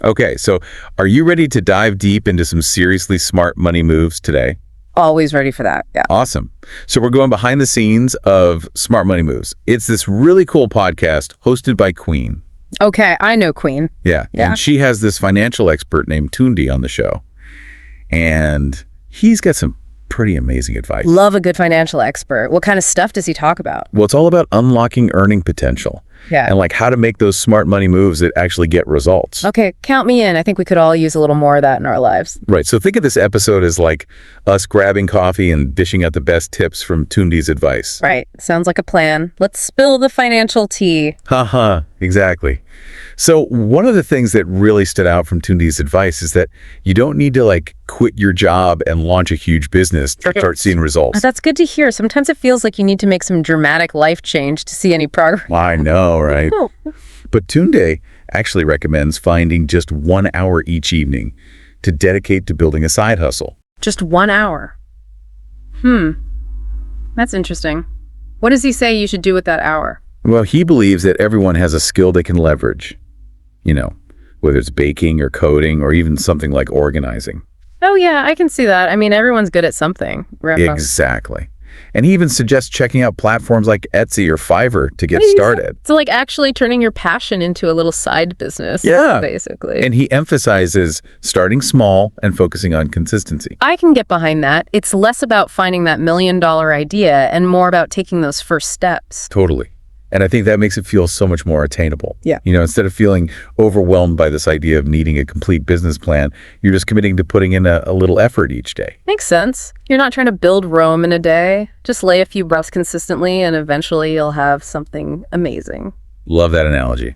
Okay, so are you ready to dive deep into some seriously smart money moves today? Always ready for that. Yeah. Awesome. So we're going behind the scenes of Smart Money Moves. It's this really cool podcast hosted by Queen. Okay, I know Queen. Yeah. Yeah. And she has this financial expert named Tunde on the show. And he's got some pretty amazing advice. Love a good financial expert. What kind of stuff does he talk about? Well, it's all about unlocking earning potential. Yeah. And like how to make those smart money moves that actually get results. Okay, count me in. I think we could all use a little more of that in our lives. Right. So think of this episode as like us grabbing coffee and dishing out the best tips from Tunde's advice. Right. Sounds like a plan. Let's spill the financial tea. Haha, exactly. So one of the things that really stood out from Tunde's advice is that you don't need to like quit your job and launch a huge business to start seeing results. That's good to hear. Sometimes it feels like you need to make some dramatic life change to see any progress. I know, right? But Tunde actually recommends finding just 1 hour each evening to dedicate to building a side hustle. Just 1 hour. That's interesting. What does he say you should do with that hour? Well, he believes that everyone has a skill they can leverage, you know, whether it's baking or coding or even something like organizing. Oh, yeah, I can see that. I mean, everyone's good at something. Exactly. And he even suggests checking out platforms like Etsy or Fiverr to get started. So like actually turning your passion into a little side business, Yeah. basically. And he emphasizes starting small and focusing on consistency. I can get behind that. It's less about finding that $1 million idea and more about taking those first steps. Totally. And I think that makes it feel so much more attainable. Yeah. You know, instead of feeling overwhelmed by this idea of needing a complete business plan, you're just committing to putting in a little effort each day. Makes sense. You're not trying to build Rome in a day. Just lay a few bricks consistently and eventually you'll have something amazing. Love that analogy.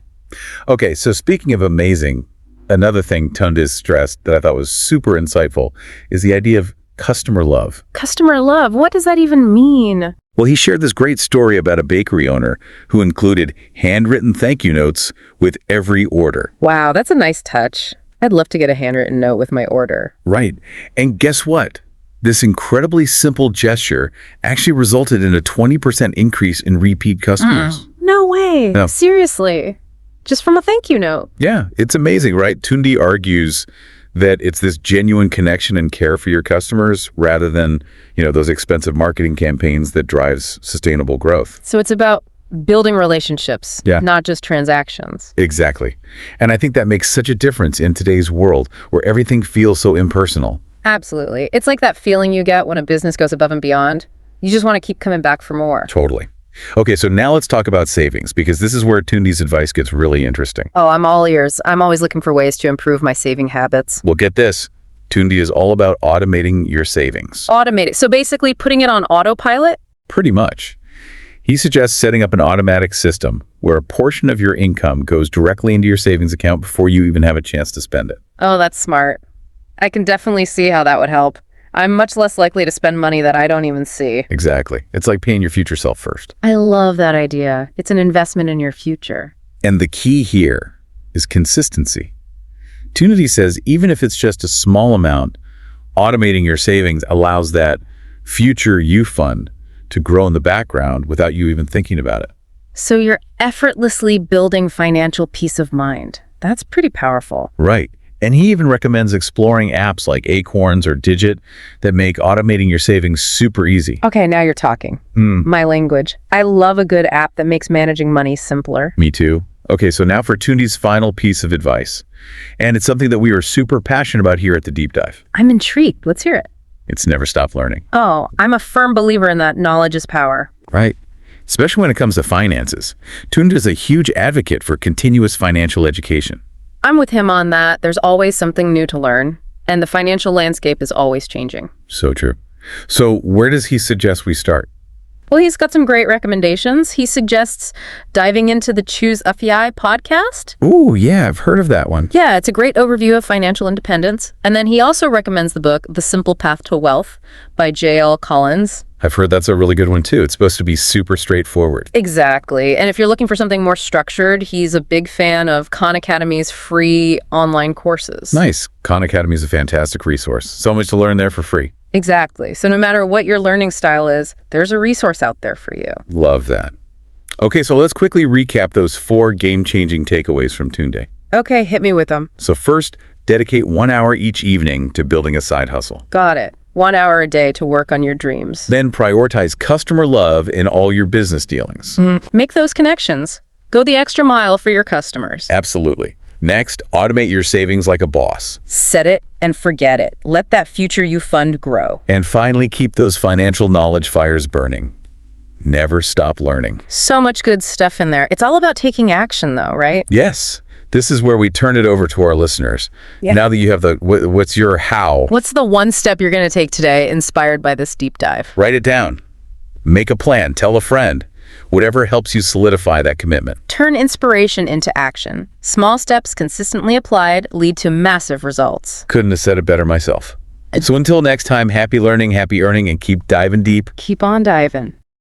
Okay, so speaking of amazing, another thing Tunde stressed that I thought was super insightful is the idea of customer love. Customer love, what does that even mean? Well, he shared this great story about a bakery owner who included handwritten thank you notes with every order. Wow, that's a nice touch. I'd love to get a handwritten note with my order. Right. And guess what? This incredibly simple gesture actually resulted in a 20% increase in repeat customers. No way. No. Seriously. Just from a thank you note. Yeah, it's amazing, right? Tunde argues that it's this genuine connection and care for your customers rather than, you know, those expensive marketing campaigns that drives sustainable growth. So it's about building relationships, Yeah. not just transactions. Exactly. And I think that makes such a difference in today's world where everything feels so impersonal. Absolutely. It's like that feeling you get when a business goes above and beyond. You just want to keep coming back for more. Totally. Okay, so now let's talk about savings because this is where Tunde's advice gets really interesting. Oh, I'm all ears. I'm always looking for ways to improve my saving habits. Well, get this. Tunde is all about automating your savings. Automate it. So basically putting it on autopilot? Pretty much. He suggests setting up an automatic system where a portion of your income goes directly into your savings account before you even have a chance to spend it. Oh, that's smart. I can definitely see how that would help. I'm much less likely to spend money that I don't even see. Exactly. It's like paying your future self first. I love that idea. It's an investment in your future. And the key here is consistency. Tunde says even if it's just a small amount, automating your savings allows that future you fund to grow in the background without you even thinking about it. So you're effortlessly building financial peace of mind. That's pretty powerful. Right. And he even recommends exploring apps like Acorns or Digit that make automating your savings super easy. Okay, now you're talking. My language. I love a good app that makes managing money simpler. Me too. Okay, so now for Tunde's final piece of advice. And it's something that we are super passionate about here at the Deep Dive. I'm intrigued. Let's hear it. It's never stop learning. Oh, I'm a firm believer in that knowledge is power. Right. Especially when it comes to finances. Tunde is a huge advocate for continuous financial education. I'm with him on that. There's always something new to learn, and the financial landscape is always changing. So true. So where does he suggest we start? Well, he's got some great recommendations. He suggests diving into the Choose FEI podcast. Ooh, yeah, I've heard of that one. Yeah, it's a great overview of financial independence. And then he also recommends the book, The Simple Path to Wealth by J.L. Collins. I've heard that's a really good one too. It's supposed to be super straightforward. Exactly. And if you're looking for something more structured, he's a big fan of Khan Academy's free online courses. Nice. Khan Academy is a fantastic resource. So much to learn there for free. Exactly. So no matter what your learning style is, there's a resource out there for you. Love that. Okay, so let's quickly recap those 4 game-changing takeaways from Tunde. Okay, hit me with them. So first, dedicate 1 hour each evening to building a side hustle. Got it. 1 hour a day to work on your dreams. Then prioritize customer love in all your business dealings. Make those connections. Go the extra mile for your customers. Absolutely. Next, automate your savings like a boss. Set it and forget it. Let that future you fund grow. And finally, keep those financial knowledge fires burning. Never stop learning. So much good stuff in there. It's all about taking action though, right? Yes, this is where we turn it over to our listeners. Yeah. Now that you have what's your how, What's the one step you're going to take today inspired by this deep dive? write it down. Make a plan, tell a friend. Whatever helps you solidify that commitment. Turn inspiration into action. Small steps consistently applied lead to massive results. Couldn't have said it better myself. So until next time, happy learning, happy earning, and keep diving deep. Keep on diving.